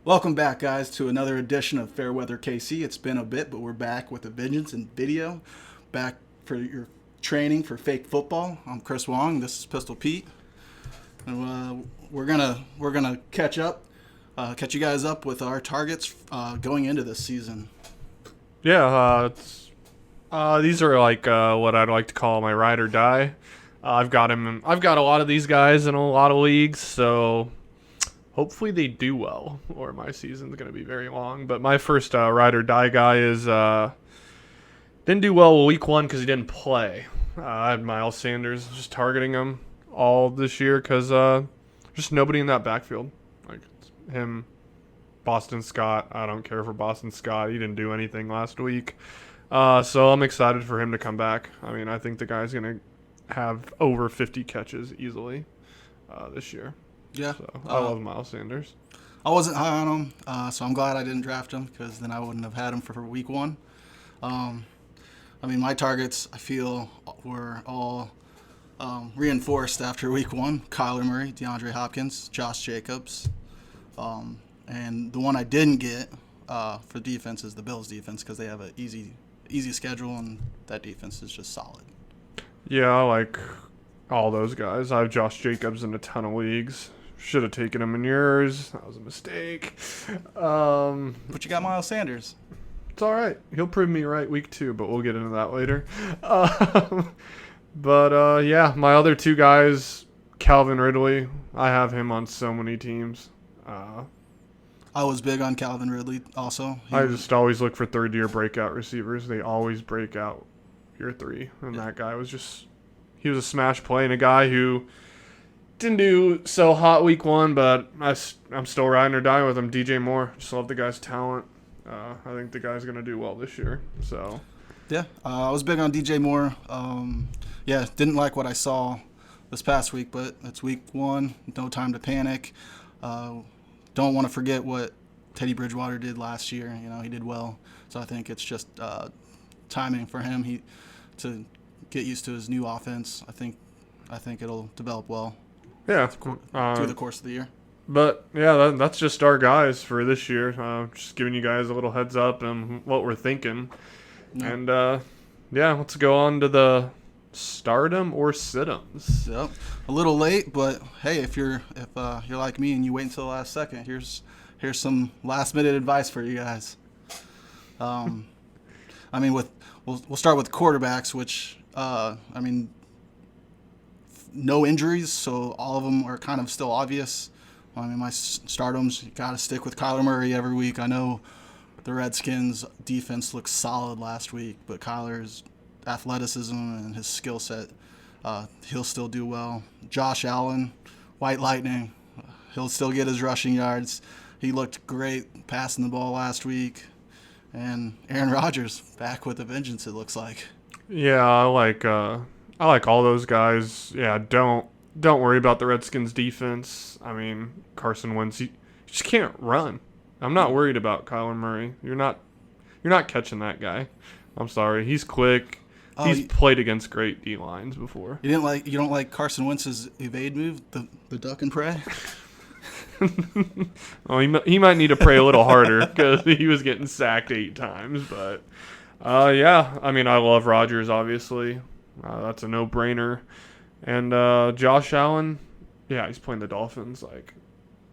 Welcome back, guys, to another edition of Fairweather KC. It's been a bit, but we're back with a vengeance and video. Back for your training for fake football. I'm Chris Wong. This is Pistol Pete, and we're gonna catch you guys up with our targets going into this season. Yeah, these are like what I'd like to call my ride or die. I've got him. I've got a lot of these guys in a lot of leagues, so hopefully they do well, or my season's gonna be very long. But my first ride or die guy is didn't do well week one because he didn't play. I had Miles Sanders, just targeting him all this year because just nobody in that backfield, like him. Boston Scott. I don't care for Boston Scott. He didn't do anything last week. So I'm excited for him to come back. I mean, I think the guy's going to have over 50 catches easily this year. Yeah, So I love Miles Sanders. I wasn't high on him, so I'm glad I didn't draft him because then I wouldn't have had him for week one. I mean, my targets I feel were all reinforced after week one: Kyler Murray, DeAndre Hopkins, Josh Jacobs. And the one I didn't get for defense is the Bills defense because they have an easy schedule and that defense is just solid. Yeah, I like all those guys. I have Josh Jacobs in a ton of leagues. Should have taken him in yours. That was a mistake. But you got Miles Sanders. It's all right. He'll prove me right week 2, but we'll get into that later. Yeah, my other two guys, Calvin Ridley. I have him on so many teams. I was big on Calvin Ridley also. I just always look for third-year breakout receivers. They always break out year 3. And that guy was he was a smash play and a guy who didn't do so hot week 1, but I'm still riding or dying with him. DJ Moore. Just love the guy's talent. I think the guy's going to do well this year. So, yeah, I was big on DJ Moore. Didn't like what I saw this past week, but it's week 1. No time to panic. Don't want to forget what Teddy Bridgewater did last year. You know, he did well. So I think it's just timing for him to get used to his new offense. I think it'll develop well. Yeah. Through the course of the year. But, yeah, that's just our guys for this year. Just giving you guys a little heads up and what we're thinking. Yeah. And, let's go on to the stardom or sit-ems. Yep. A little late, but hey, if you're like me and you wait until the last second, here's some last-minute advice for you guys. I mean, we'll start with quarterbacks, which no injuries, so all of them are kind of still obvious. I mean, my stardoms, you got to stick with Kyler Murray every week. I know the Redskins' defense looked solid last week, but Kyler's athleticism and his skill set, he'll still do well. Josh Allen, White Lightning, he'll still get his rushing yards. He looked great passing the ball last week. And Aaron Rodgers back with a vengeance, it looks like. Yeah, I like all those guys. Yeah, don't worry about the Redskins defense. I mean, Carson Wentz, you just can't run. I'm not worried about Kyler Murray. You're not catching that guy. I'm sorry. He's quick. He's played against great D lines before. You don't like Carson Wentz's evade move, the duck and pray? Oh, he might need to pray a little harder because he was getting sacked 8 times. But I mean, I love Rodgers. Obviously, that's a no-brainer. And Josh Allen, yeah, he's playing the Dolphins. Like,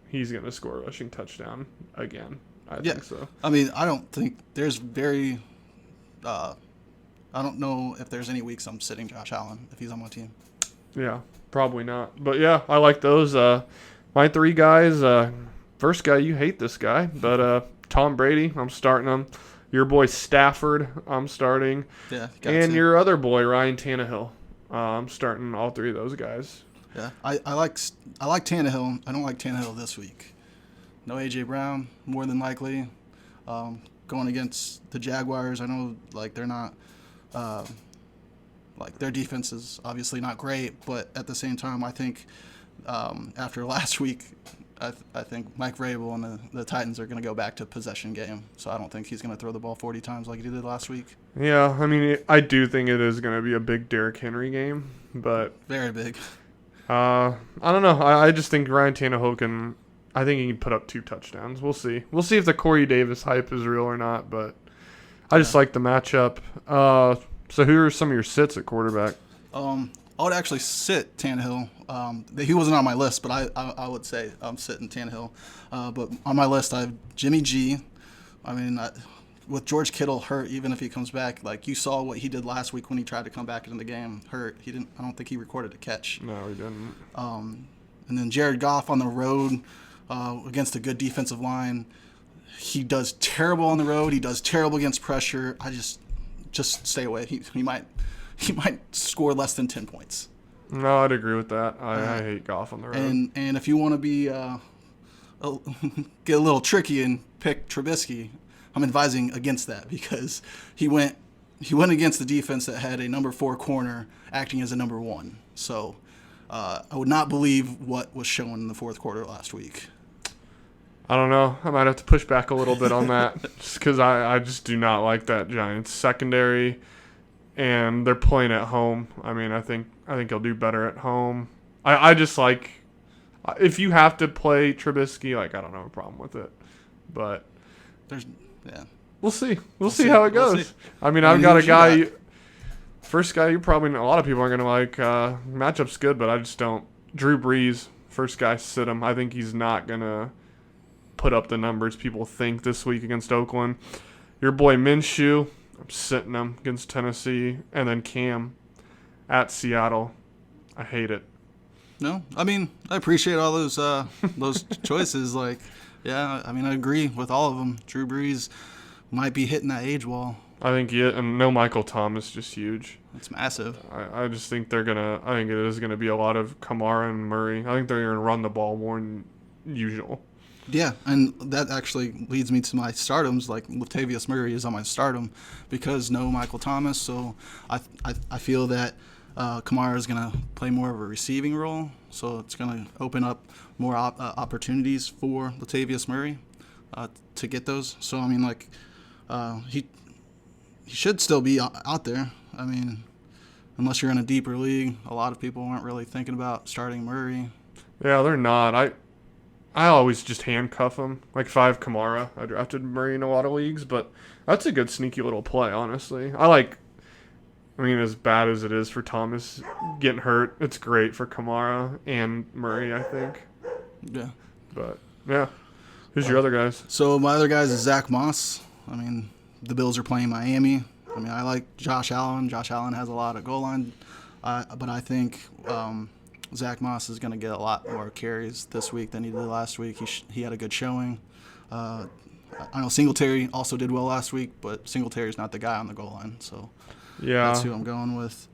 he's gonna score a rushing touchdown again. I think so. I mean, I don't think there's I don't know if there's any weeks I'm sitting Josh Allen if he's on my team. Yeah, probably not. But yeah, I like those. My 3 guys. First guy, you hate this guy, but Tom Brady, I'm starting him. Your boy Stafford, I'm starting. Yeah, and your other boy Ryan Tannehill, I'm starting all 3 of those guys. Yeah, I like Tannehill. I don't like Tannehill this week. No A.J. Brown, more than likely. Going against the Jaguars, I know like they're not. Like their defense is obviously not great, but at the same time, I think after last week, I think Mike Vrabel and the Titans are going to go back to possession game. So I don't think he's going to throw the ball 40 times like he did last week. Yeah, I mean, I do think it is going to be a big Derrick Henry game, but very big. I don't know. I just think Ryan Tannehill I think he can put up 2 touchdowns. We'll see. We'll see if the Corey Davis hype is real or not, but I just like the matchup. So who are some of your sits at quarterback? I would actually sit Tannehill. He wasn't on my list, but I would say I'm sitting Tannehill. But on my list, I have Jimmy G. I mean, with George Kittle hurt, even if he comes back, like you saw what he did last week when he tried to come back into the game, hurt. He didn't. I don't think he recorded a catch. No, he didn't. And then Jared Goff on the road against a good defensive line. He does terrible on the road. He does terrible against pressure. I just stay away. He might score less than 10 points. No, I'd agree with that. I hate Goff on the road. And if you want to be get a little tricky and pick Trubisky, I'm advising against that because he went against the defense that had a number 4 corner acting as a number 1. So I would not believe what was shown in the fourth quarter last week. I don't know. I might have to push back a little bit on that just because I just do not like that Giants secondary, and they're playing at home. I mean, I think he'll do better at home. I just like if you have to play Trubisky, like I don't have a problem with it, but we'll see. We'll see how it goes. See. I mean, I've got a guy. First guy, you probably a lot of people aren't gonna like. Matchup's good, but I just don't. Drew Brees, first guy, sit him. I think he's not gonna put up the numbers people think this week against Oakland. Your boy Minshew, I'm sitting him against Tennessee, and then Cam at Seattle. I hate it. No, I mean I appreciate all those choices. Like, yeah, I mean I agree with all of them. Drew Brees might be hitting that age wall. I think and no Michael Thomas, just huge. It's massive. I just think I think it is gonna be a lot of Kamara and Murray. I think they're gonna run the ball more than usual. Yeah, and that actually leads me to my stardoms. Like Latavius Murray is on my stardom because no Michael Thomas. So I feel that Kamara is going to play more of a receiving role. So it's going to open up more opportunities for Latavius Murray to get those. So I mean, like he should still be out there. I mean, unless you're in a deeper league, a lot of people aren't really thinking about starting Murray. Yeah, they're not. I always just handcuff him. Like if I have Kamara, I drafted Murray in a lot of leagues, but that's a good sneaky little play, honestly. I mean, as bad as it is for Thomas getting hurt, it's great for Kamara and Murray, I think. Yeah. But, yeah. Who's your other guys? So my other guys is Zach Moss. I mean, the Bills are playing Miami. I mean, I like Josh Allen. Josh Allen has a lot of goal line. But I think Zach Moss is going to get a lot more carries this week than he did last week. He had a good showing. I know Singletary also did well last week, but Singletary's not the guy on the goal line. So that's who I'm going with.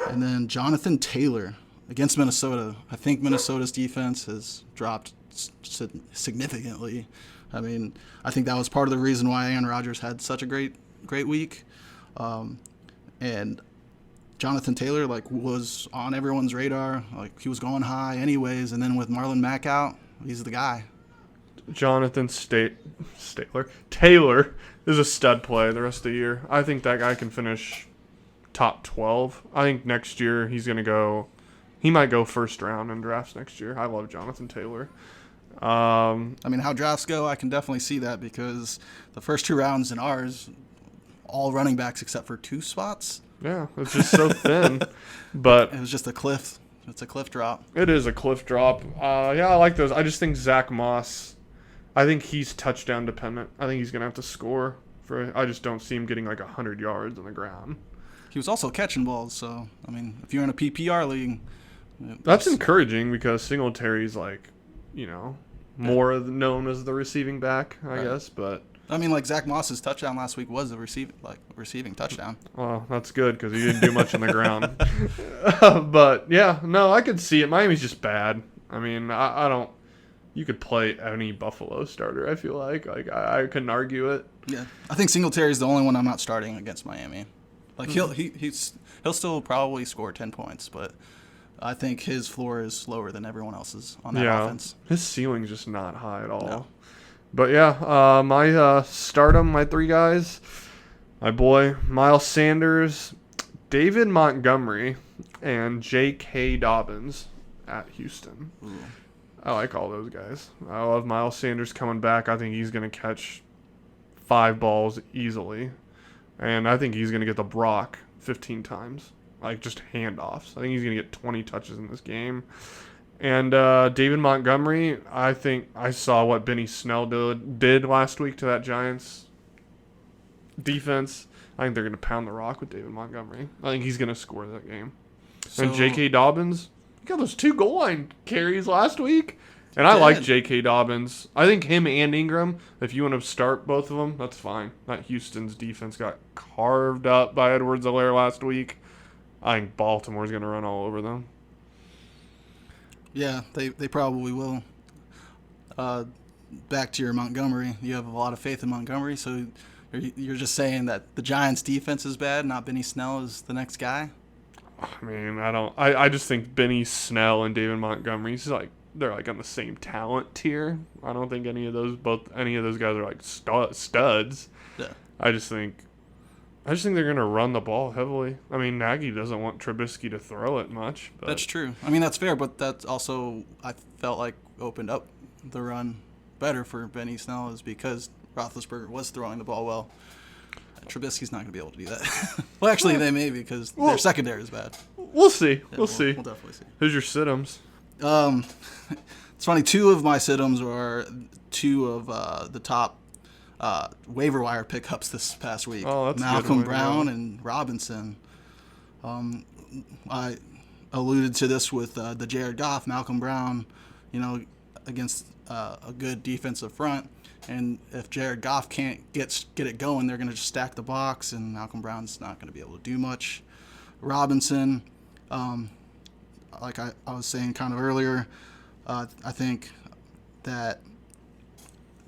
And then Jonathan Taylor against Minnesota. I think Minnesota's defense has dropped significantly. I mean, I think that was part of the reason why Aaron Rodgers had such a great week. And Jonathan Taylor was on everyone's radar. Like he was going high anyways, and then with Marlon Mack out, he's the guy. Jonathan Taylor is a stud play the rest of the year. I think that guy can finish top 12. I think next year he might go first round in drafts next year. I love Jonathan Taylor. I mean, how drafts go, I can definitely see that because the first 2 rounds in ours, all running backs except for 2 spots. Yeah, it's just so thin. But it was just a cliff. It's a cliff drop. It is a cliff drop. Yeah, I like those. I just think Zach Moss, I think he's touchdown dependent. I think he's going to have to score. I just don't see him getting 100 yards on the ground. He was also catching balls. So, I mean, if you're in a PPR league. That's encouraging because Singletary's more known as the receiving back, I guess. But I mean, Zach Moss's touchdown last week was a receiving touchdown. Well, that's good because he didn't do much on the ground. But, yeah, no, I could see it. Miami's just bad. I mean, I don't – you could play any Buffalo starter, I feel like. I couldn't argue it. Yeah. I think Singletary's the only one I'm not starting against Miami. He'll still probably score 10 points, but I think his floor is lower than everyone else's on that offense. His ceiling's just not high at all. No. But yeah, my stardom, my 3 guys, my boy Miles Sanders, David Montgomery, and J.K. Dobbins at Houston. I like all those guys. I love Miles Sanders coming back. I think he's going to catch 5 balls easily. And I think he's going to get the Brock 15 times. Like, just handoffs. I think he's going to get 20 touches in this game. And David Montgomery, I think I saw what Benny Snell did last week to that Giants defense. I think they're going to pound the rock with David Montgomery. I think he's going to score that game. And J.K. Dobbins, he got those 2 goal line carries last week. And I like J.K. Dobbins. I think him and Ingram, if you want to start both of them, that's fine. That Houston's defense got carved up by Edwards-Helaire last week. I think Baltimore's going to run all over them. Yeah, they probably will. Back to your Montgomery. You have a lot of faith in Montgomery, so you're just saying that the Giants' defense is bad, not Benny Snell is the next guy? I mean, I just think Benny Snell and David Montgomery's they're like on the same talent tier. I don't think any of those guys are like studs. Yeah. I just think they're gonna run the ball heavily. I mean, Nagy doesn't want Trubisky to throw it much. But That's true. I mean, that's fair, but that's also, I felt like, opened up the run better for Benny Snell is because Roethlisberger was throwing the ball well. Trubisky's not going to be able to do that. Well, actually, they may because their secondary is bad. We'll see. Yeah, we'll see. We'll definitely see. Who's your sit-ems? It's funny. 2 of my sit-ems are 2 of the top waiver wire pickups this past week. Oh, that's a good Malcolm one, Brown yeah. and Robinson. I alluded to this with the Jared Goff, Malcolm Brown, against a good defensive front. And if Jared Goff can't get it going, they're going to just stack the box, and Malcolm Brown's not going to be able to do much. Robinson, like I was saying kind of earlier, I think that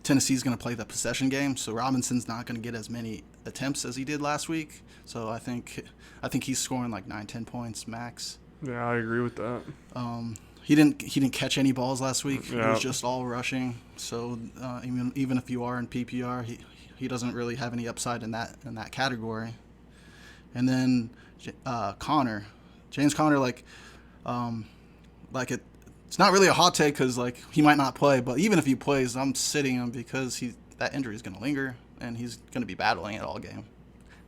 Tennessee's going to play the possession game, so Robinson's not going to get as many attempts as he did last week. So I think he's scoring like 9-10 points max. Yeah, I agree with that. He didn't catch any balls last week. Yeah. It was just all rushing. So even if you are in PPR, he doesn't really have any upside in that category. And then James Conner, it's not really a hot take because he might not play. But even if he plays, I'm sitting him because that injury is going to linger and he's going to be battling it all game.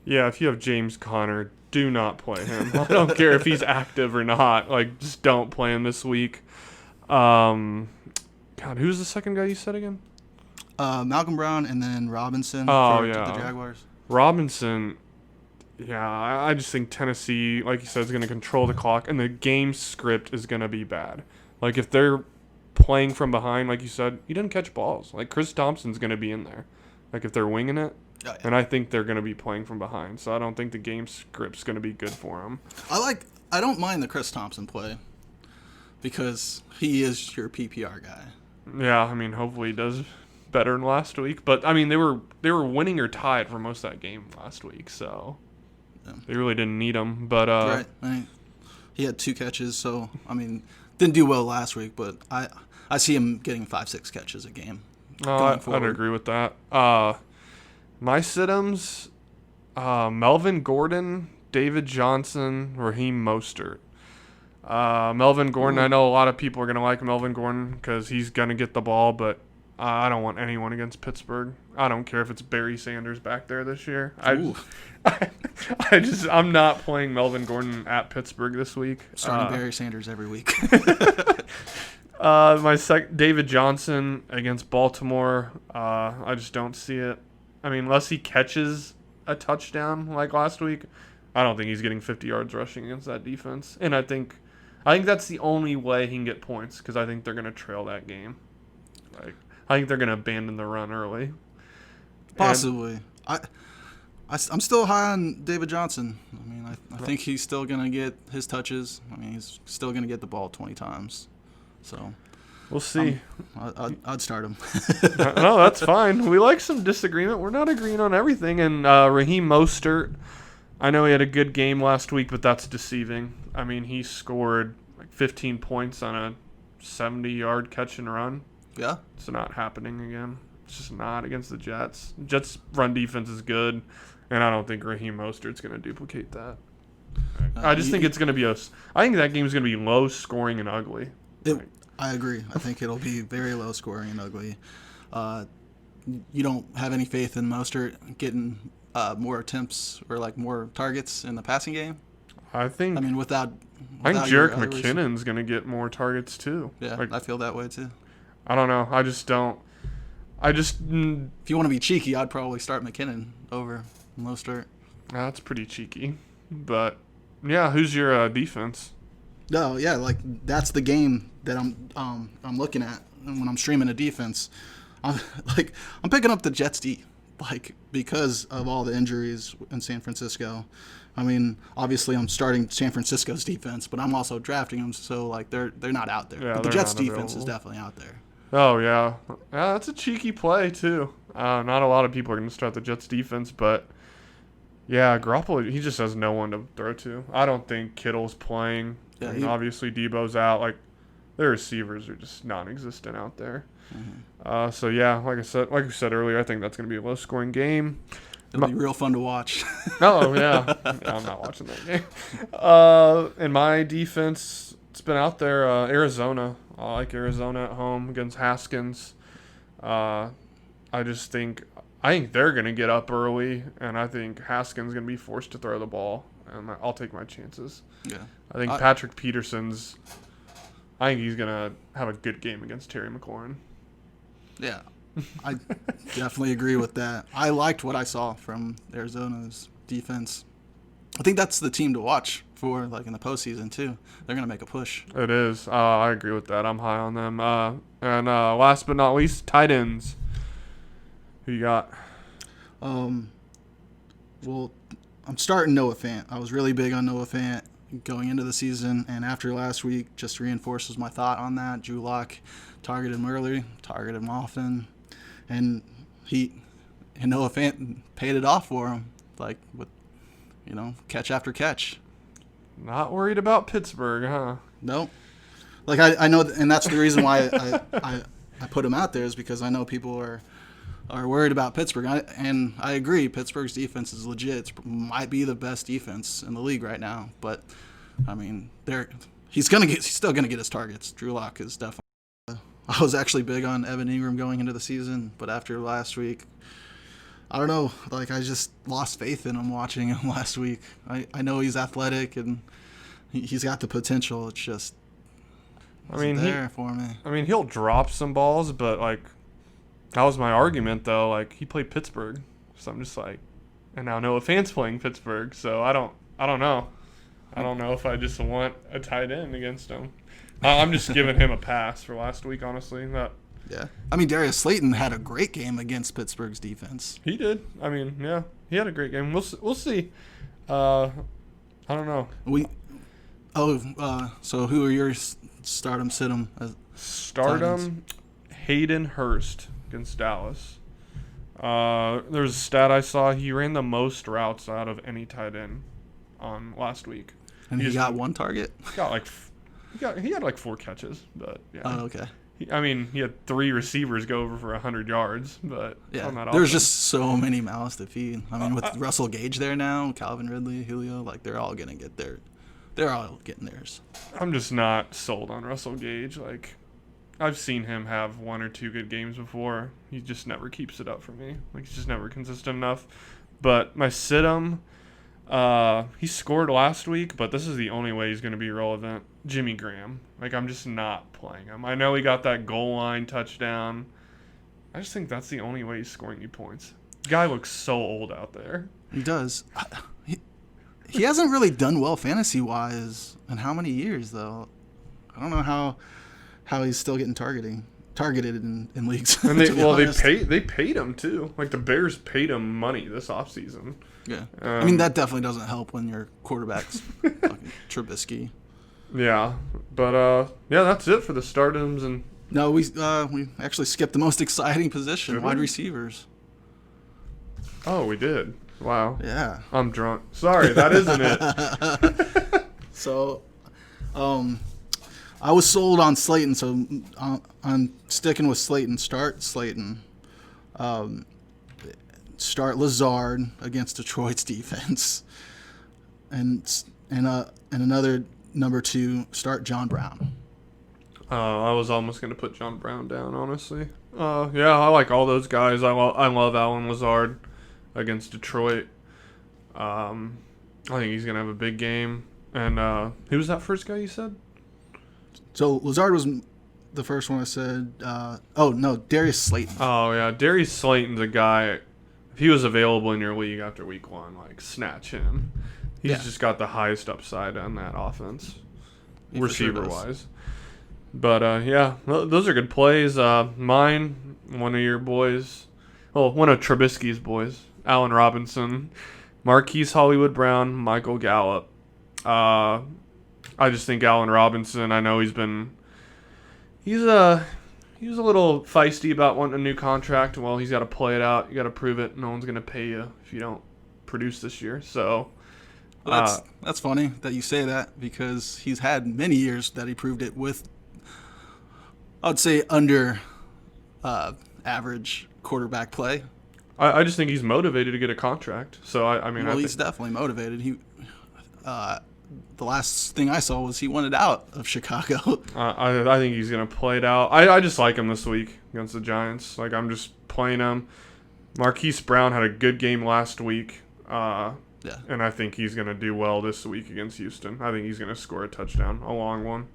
Yeah, if you have James Conner, do not play him. I don't care if he's active or not. Just don't play him this week. God, who's the second guy you said again? Malcolm Brown and then Robinson Oh, for yeah. the Jaguars. Robinson, yeah, I just think Tennessee, like you said, is going to control the clock, and the game script is going to be bad. If they're playing from behind, like you said, he doesn't catch balls. Chris Thompson's going to be in there. If they're winging it. Oh, yeah. And I think they're going to be playing from behind, so I don't think the game script's going to be good for them. I don't mind the Chris Thompson play because he is your PPR guy. Yeah, I mean, hopefully he does better than last week. But I mean, they were winning or tied for most of that game last week, so they really didn't need him. But right, he had 2 catches, so I mean, didn't do well last week. But I see him getting 5-6 catches a game. I'd agree with that. My sit-ems, Melvin Gordon, David Johnson, Raheem Mostert. Melvin Gordon, I know a lot of people are going to like Melvin Gordon because he's going to get the ball, but I don't want anyone against Pittsburgh. I don't care if it's Barry Sanders back there this year. I'm not playing Melvin Gordon at Pittsburgh this week. Starting Barry Sanders every week. David Johnson against Baltimore. I just don't see it. I mean, unless he catches a touchdown like last week, I don't think he's getting 50 yards rushing against that defense. And I think that's the only way he can get points because I think they're going to trail that game. I think they're going to abandon the run early. Possibly. I'm still high on David Johnson. I mean, I think he's still going to get his touches. I mean, he's still going to get the ball 20 times. So we'll see. I'd start him. No, that's fine. We like some disagreement. We're not agreeing on everything. And Raheem Mostert, I know he had a good game last week, but that's deceiving. I mean, he scored 15 points on a 70-yard catch and run. Yeah. It's not happening again. It's just not against the Jets. Jets' run defense is good, and I don't think Raheem Mostert's going to duplicate that. I just think it's going to be I think that game is going to be low scoring and ugly. I agree. I think it'll be very low scoring and ugly. You don't have any faith in Mostert getting more attempts or like more targets in the passing game. I think I mean, without I think your Jerick other McKinnon's gonna get more targets too. yeah, Like, I feel that way too. I don't know. I just don't. I just If you want to be cheeky, I'd probably start McKinnon over Mostert. that's pretty cheeky. But yeah, who's your defense? No, yeah, like that's the game that I'm looking at when I'm streaming a defense. I'm I'm picking up the Jets D, like because of all the injuries in San Francisco. I mean, obviously I'm starting San Francisco's defense, but I'm also drafting them, so like they're not out there. Yeah, but the they're Jets not defense is available. definitely out there. Oh yeah, yeah, that's a cheeky play too. Not a lot of people are gonna start the Jets defense, but yeah, Garoppolo he just has no one to throw to. I don't think Kittle's playing. Yeah, I mean, obviously Debo's out. Like their receivers are just non-existent out there. So yeah, like we said earlier, I think that's gonna be a low-scoring game. It'll be real fun to watch. Oh yeah. I'm not watching that game. And my defense, it's been out there. Arizona. I like Arizona at home against Haskins. I think they're gonna get up early, and I think Haskins gonna be forced to throw the ball, and I'll take my chances. Yeah. I think Patrick Peterson's. I think he's gonna have a good game against Terry McLaurin. Yeah, I definitely agree with that. I liked what I saw from Arizona's defense. I think that's the team to watch for, like in the postseason too. They're gonna make a push. It is. I agree with that. I'm high on them. And last but not least, tight ends. Who you got? Well, I'm starting Noah Fant. I was really big on Noah Fant going into the season, and after last week, just reinforces my thought on that. Drew Lock targeted him early, targeted him often, and Noah Fant paid it off for him, like with catch after catch. Not worried about Pittsburgh, huh? No, like I know, and that's the reason why I put him out there is because I know people are worried about Pittsburgh, and I agree. Pittsburgh's defense is legit. It might be the best defense in the league right now, but I mean, he's still gonna get his targets. Drew Lock is definitely. I was actually big on Evan Ingram going into the season, but after last week, I don't know. Like I just lost faith in him watching him last week. I know he's athletic and he's got the potential. It's just there for me. I mean, he'll drop some balls, but like that was my argument though. Like he played Pittsburgh, so I'm just like, and now Noah Fant's playing Pittsburgh, so I don't know. I don't know if I just want a tight end against him. I'm just giving him a pass for last week, honestly. Yeah. I mean, Darius Slayton had a great game against Pittsburgh's defense. He did. I mean, yeah, he had a great game. We'll see. I don't know. So who are your stardom, sit-em? Stardom, Hayden Hurst against Dallas. There's a stat I saw. He ran the most routes out of any tight end on last week. And he got one target? He had like 4 catches, but yeah. Oh, okay. He had 3 receivers go over for 100 yards, but yeah, on that there's offense. just so many mouths to feed. I mean, with Russell Gage there now, Calvin Ridley, Julio, like they're all gonna get they're all getting theirs. I'm just not sold on Russell Gage. Like, I've seen him have 1 or 2 good games before. He just never keeps it up for me. Like, he's just never consistent enough. But my sit-em, he scored last week, but this is the only way he's going to be relevant. Jimmy Graham. Like, I'm just not playing him. I know he got that goal line touchdown. I just think that's the only way he's scoring you points. Guy looks so old out there. He does. He hasn't really done well fantasy-wise in how many years, though? I don't know how he's still getting targeted in leagues. And they paid him, too. Like, the Bears paid him money this offseason. Yeah. I mean, that definitely doesn't help when your quarterback's fucking Trubisky. Yeah. But, yeah, that's it for the stardoms. And no, we actually skipped the most exciting position, Did wide we? receivers. Oh, we did. Wow. Yeah. I'm drunk. Sorry, that isn't it. So, I was sold on Slayton, so I'm sticking with Slayton. Start Slayton. Start Lazard against Detroit's defense, and another number 2. Start John Brown. I was almost going to put John Brown down, honestly. Yeah, I like all those guys. I love Alan Lazard against Detroit. I think he's going to have a big game. And who was that first guy you said? So Lazard was the first one I said. Oh, no, Darius Slayton. Oh, yeah. Darius Slayton's a guy. If he was available in your league after week 1, like, snatch him. He's just got the highest upside on that offense, receiver-wise. But, yeah, those are good plays. Mine, one of your boys, well, one of Trubisky's boys, Allen Robinson, Marquise Hollywood Brown, Michael Gallup. I just think Allen Robinson, I know he's a little feisty about wanting a new contract. Well, he's got to play it out. You got to prove it. No one's going to pay you if you don't produce this year. So that's funny that you say that, because he's had many years that he proved it with, I'd say, under average quarterback play. I just think he's motivated to get a contract. So I mean, he's definitely motivated. The last thing I saw was he wanted out of Chicago. I think he's gonna play it out. I just like him this week against the Giants. Like, I'm just playing him. Marquise Brown had a good game last week. And I think he's gonna do well this week against Houston. I think he's gonna score a touchdown, a long one.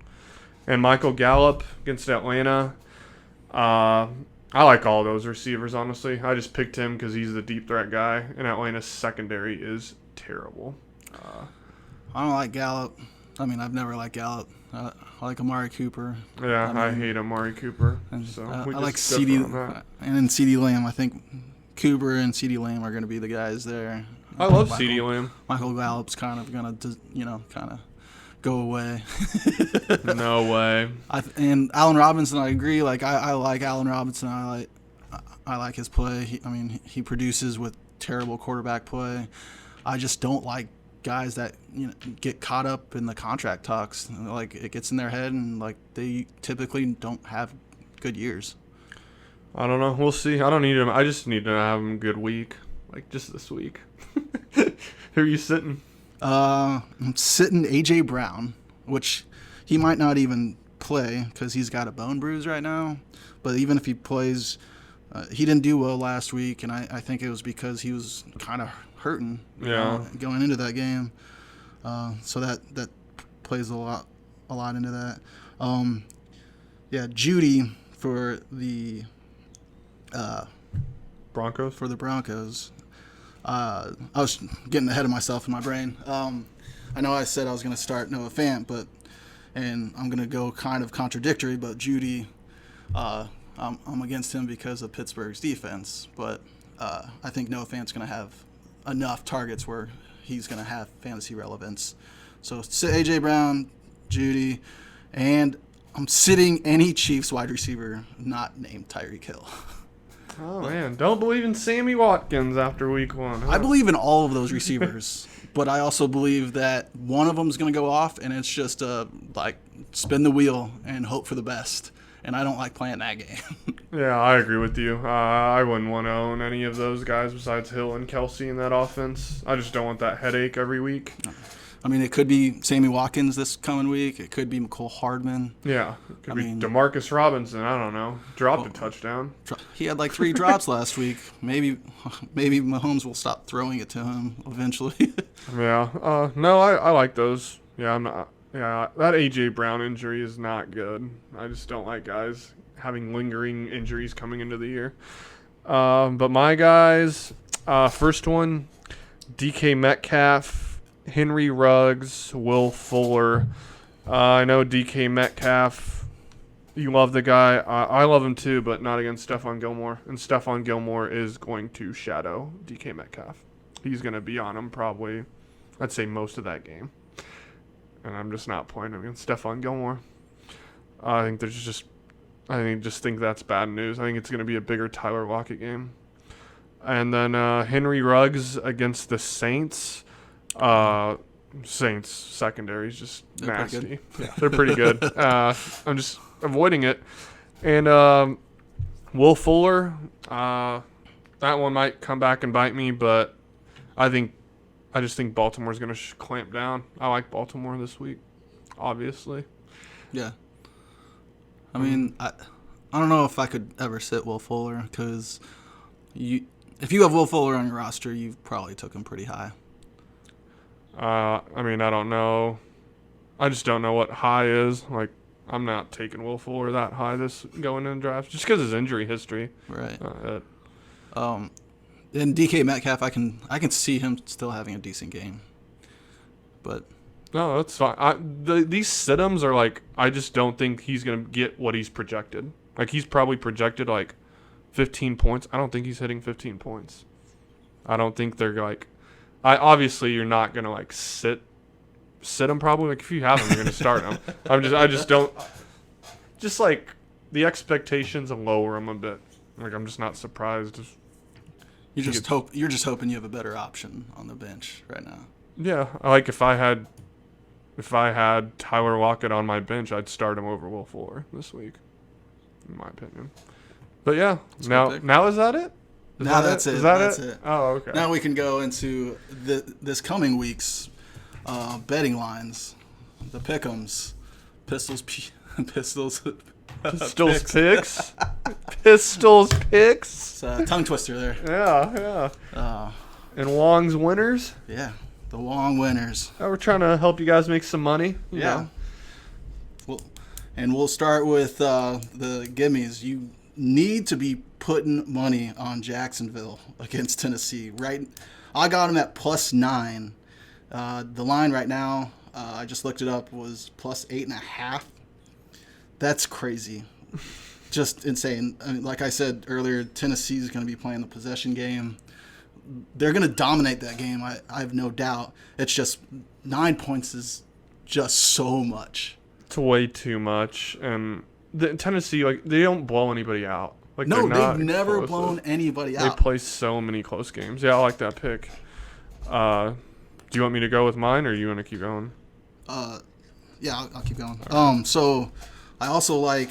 And Michael Gallup against Atlanta. I like all those receivers, honestly. I just picked him because he's the deep threat guy, and Atlanta's secondary is terrible. I don't like Gallup. I mean, I've never liked Gallup. I like Amari Cooper. Yeah, I hate Amari Cooper. So I like CD, and then CD Lamb. I think Cooper and CD Lamb are going to be the guys there. I love CD Lamb. Michael Gallup's kind of going to, go away. No way. And Allen Robinson, I agree. Like, I like Allen Robinson. I like his play. He produces with terrible quarterback play. I just don't like guys that get caught up in the contract talks. Like, it gets in their head, and like they typically don't have good years. I don't know. We'll see. I don't need him. I just need to have him a good week, like just this week. Who are you sitting? I'm sitting AJ Brown, which he might not even play because he's got a bone bruise right now. But even if he plays, he didn't do well last week, and I think it was because he was kind of hurting going into that game. So that plays a lot into that. Judy for the Broncos. For the Broncos. I was getting ahead of myself in my brain. I know I said I was going to start Noah Fant, and I'm going to go kind of contradictory, but Judy, I'm against him because of Pittsburgh's defense. But I think Noah Fant's going to have enough targets where he's going to have fantasy relevance. So A.J. Brown, Judy, and I'm sitting any Chiefs wide receiver not named Tyreek Hill. Oh, man. Don't believe in Sammy Watkins after week 1. Huh? I believe in all of those receivers, but I also believe that one of them is going to go off, and it's just spin the wheel and hope for the best. And I don't like playing that game. Yeah, I agree with you. I wouldn't want to own any of those guys besides Hill and Kelsey in that offense. I just don't want that headache every week. I mean, it could be Sammy Watkins this coming week. It could be McCole Hardman. Yeah, it could be Demarcus Robinson. I don't know. Dropped a touchdown. He had like 3 drops last week. Maybe Mahomes will stop throwing it to him eventually. Yeah. No, I like those. Yeah, I'm not. Yeah, that A.J. Brown injury is not good. I just don't like guys having lingering injuries coming into the year. But my guys, first one, DK Metcalf, Henry Ruggs, Will Fuller. I know DK Metcalf, you love the guy. I love him too, but not against Stephon Gilmore. And Stephon Gilmore is going to shadow DK Metcalf. He's going to be on him probably, I'd say, most of that game. And I'm just not playing him against Stephon Gilmore. I just think that's bad news. I think it's going to be a bigger Tyler Lockett game. And then Henry Ruggs against the Saints. Saints secondary is just nasty. They're pretty good. I'm just avoiding it. And Will Fuller, that one might come back and bite me, but I just think Baltimore's going to clamp down. I like Baltimore this week, obviously. Yeah. I mean, I don't know if I could ever sit Will Fuller because if you have Will Fuller on your roster, you probably took him pretty high. I mean, I don't know. I just don't know what high is. Like, I'm not taking Will Fuller that high this going in the draft just because his injury history. Right. And DK Metcalf, I can see him still having a decent game, but no, that's fine. These sit-ems are like, I just don't think he's gonna get what he's projected. Like, he's probably projected like 15 points. I don't think he's hitting 15 points. I don't think they're like. Obviously you're not gonna like sit him probably. Like, if you have him, you're gonna start him. I just don't. Just like the expectations and lower him a bit. Like, I'm just not surprised. You're just hoping you have a better option on the bench right now. Yeah, like if I had Tyler Lockett on my bench, I'd start him over Will Fuller this week, in my opinion. But yeah, now is that it? That's it. Is that it? Oh, okay. Now we can go into this coming week's betting lines, the pick'ems, Pistols picks. Pistols picks. It's a tongue twister there. Yeah. And Wong's winners. Yeah, the Wong winners. We're trying to help you guys make some money. You know. We'll start with the gimmies. You need to be putting money on Jacksonville against Tennessee. Right, I got them at +9. The line right now, I just looked it up, was +8.5. That's crazy. Just insane. I mean, like I said earlier, Tennessee is going to be playing the possession game. They're going to dominate that game, I have no doubt. It's just 9 points is just so much. It's way too much. And Tennessee, like, they don't blow anybody out. Like, no, they've never blown anybody out. They play so many close games. Yeah, I like that pick. Do you want me to go with mine, or you want to keep going? Yeah, I'll keep going. So I also like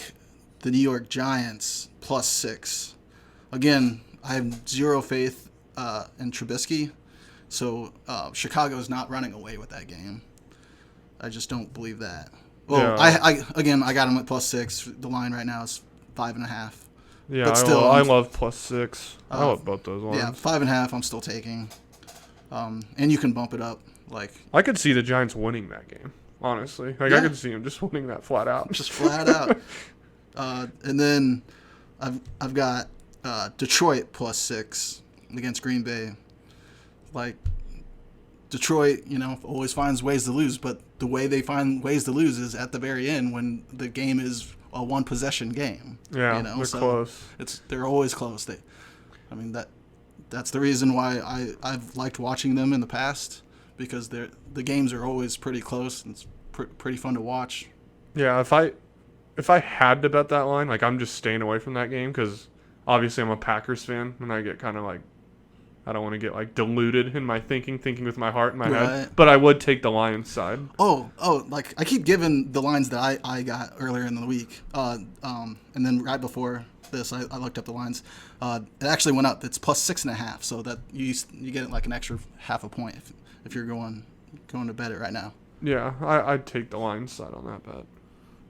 the New York Giants +6. Again, I have zero faith in Trubisky, so Chicago is not running away with that game. I just don't believe that. Well, yeah. I got him at +6. The line right now is 5.5. Yeah, but still, I love +6. I love both those lines. Yeah, 5.5. I'm still taking, and you can bump it up. Like, I could see the Giants winning that game. Honestly, like, I could see him just winning that flat out. Just flat out. And then I've got Detroit +6 against Green Bay. Like, Detroit, always finds ways to lose, but the way they find ways to lose is at the very end when the game is a one possession game. Yeah, they're close. They're always close. That's the reason why I've liked watching them in the past, because the games are always pretty close and it's pretty fun to watch. Yeah, if I had to bet that line, like, I'm just staying away from that game because obviously I'm a Packers fan and I get kind of like, I don't want to get like diluted in my thinking with my heart in my head. But I would take the Lions side. Oh, like I keep giving the lines that I got earlier in the week. And then right before this, I looked up the lines. It actually went up. It's +6.5, so that you get like an extra half a point if you're going to bet it right now. Yeah, I'd take the Lions side on that bet.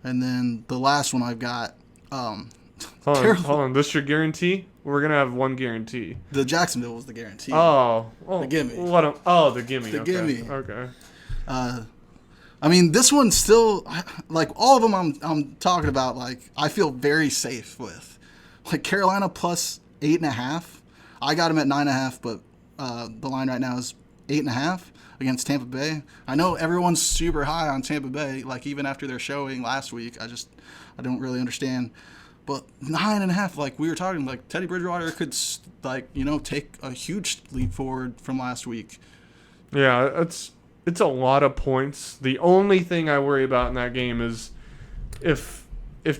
And then the last one I've got. Hold on. This your guarantee? We're gonna have one guarantee. The Jacksonville was the guarantee. The gimme. The gimme. The okay. gimme. Okay. I mean, this one's still, like, all of them I'm talking about, like, I feel very safe with. Like, Carolina +8.5. I got them at 9.5, but the line right now is 8.5 against Tampa Bay. I know everyone's super high on Tampa Bay, like, even after their showing last week. I don't really understand. But 9.5, like we were talking, like, Teddy Bridgewater could, like, take a huge leap forward from last week. Yeah, it's a lot of points. The only thing I worry about in that game is if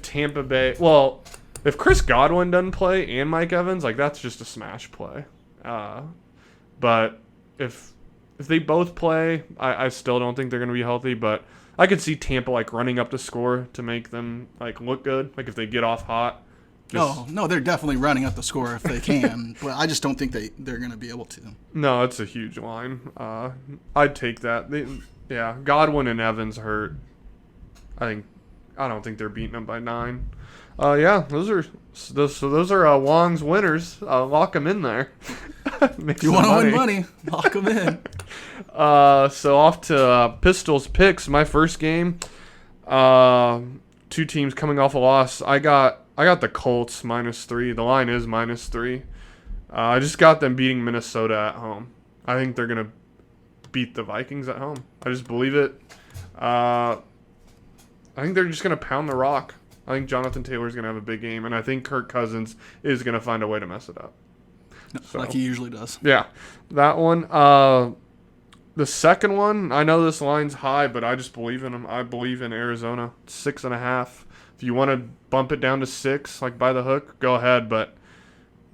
Tampa Bay, well, if Chris Godwin doesn't play and Mike Evans, like, that's just a smash play. But if they both play, I still don't think they're going to be healthy, but I could see Tampa, like, running up the score to make them, like, look good. Like, if they get off hot. No, they're definitely running up the score if they can. But I just don't think they're going to be able to. No, it's a huge line. I'd take that. Godwin and Evans hurt. I I don't think they're beating them by 9. Yeah, those are Wong's winners. Lock them in there. If you want to win money, lock them in. So off to Pistols picks. My first game. 2 teams coming off a loss. I got the Colts -3. The line is -3. I just got them beating Minnesota at home. I think they're gonna beat the Vikings at home. I just believe it. I think they're just gonna pound the rock. I think Jonathan Taylor's gonna have a big game, and I think Kirk Cousins is gonna find a way to mess it up. So, like he usually does. Yeah, that one. The second one, I know this line's high, but I just believe in them. I believe in Arizona. 6.5. If you want to bump it down to 6, like by the hook, go ahead. But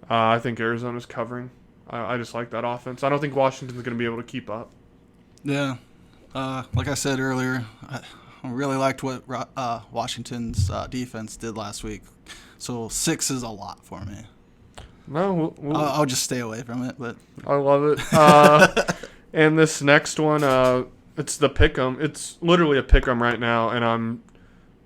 I think Arizona's covering. I just like that offense. I don't think Washington's going to be able to keep up. Yeah. Like I said earlier, I really liked what Washington's defense did last week. So 6 is a lot for me. No, I'll just stay away from it. But I love it. And this next one, it's the pick'em. It's literally a pick'em right now, and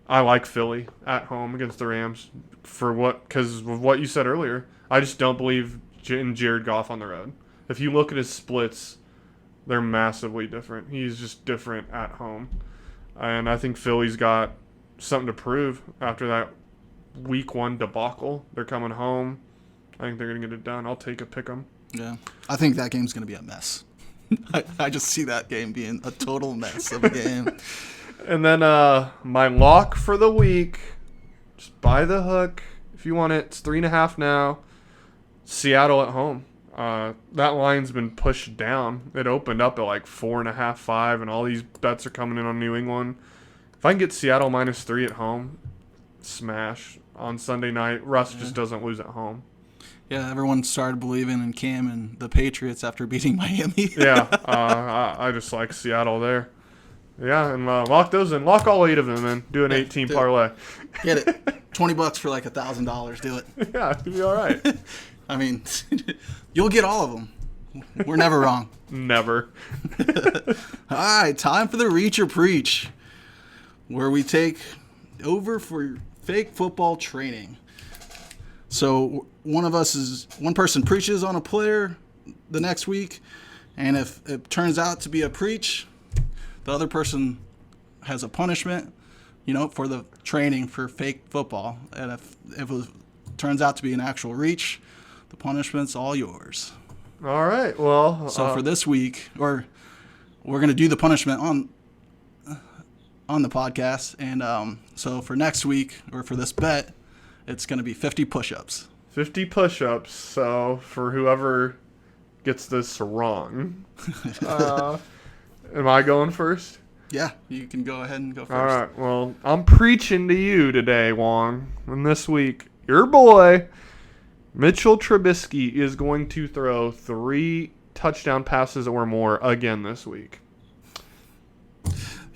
I like Philly at home against the Rams because of what you said earlier. I just don't believe in Jared Goff on the road. If you look at his splits, they're massively different. He's just different at home, and I think Philly's got something to prove after that Week 1 debacle. They're coming home. I think they're gonna get it done. I'll take a pick'em. Yeah, I think that game's gonna be a mess. I just see that game being a total mess of a game. And then my lock for the week, just buy the hook if you want it. It's 3.5 now. Seattle at home. That line's been pushed down. It opened up at like 4.5, 5, and all these bets are coming in on New England. If I can get Seattle -3 at home, smash on Sunday night. Russ just doesn't lose at home. Yeah, everyone started believing in Cam and the Patriots after beating Miami. Yeah, I just like Seattle there. Yeah, and lock those in. Lock all 8 of them in. Do an 18 parlay. Get it. $20 for like $1,000. Do it. Yeah, it'll be all right. I mean, you'll get all of them. We're never wrong. Never. All right, time for the Reach or Preach, where we take over for fake football training. So one person preaches on a player the next week, and if it turns out to be a preach, the other person has a punishment, for the training for fake football. And if it turns out to be an actual reach, the punishment's all yours. All right. Well, so for this week, we're going to do the punishment on the podcast, and so for next week or for this bet, it's going to be 50 push-ups. 50 push-ups. So for whoever gets this wrong, am I going first? Yeah, you can go ahead and go first. All right. Well, I'm preaching to you today, Wong. And this week, your boy, Mitchell Trubisky, is going to throw 3 touchdown passes or more again this week.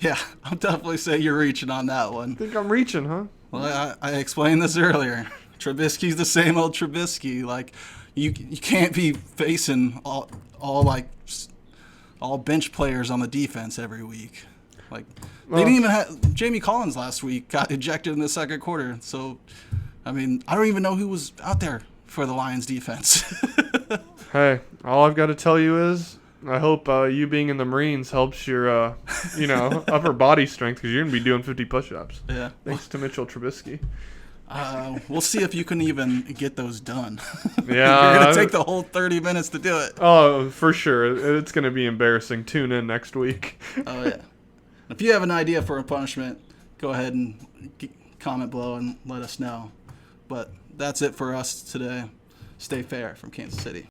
Yeah, I'll definitely say you're reaching on that one. I think I'm reaching, huh? Well, I explained this earlier. Trubisky's the same old Trubisky. Like, you can't be facing all bench players on the defense every week. Like, they didn't even have Jamie Collins last week got ejected in the second quarter. So, I mean, I don't even know who was out there for the Lions defense. Hey, all I've got to tell you is I hope you being in the Marines helps your, upper body strength, because you're going to be doing 50 push-ups. Yeah. Thanks to Mitchell Trubisky. We'll see if you can even get those done. Yeah. You're going to take the whole 30 minutes to do it. Oh, for sure. It's going to be embarrassing. Tune in next week. Oh, yeah. If you have an idea for a punishment, go ahead and comment below and let us know. But that's it for us today. Stay fair from Kansas City.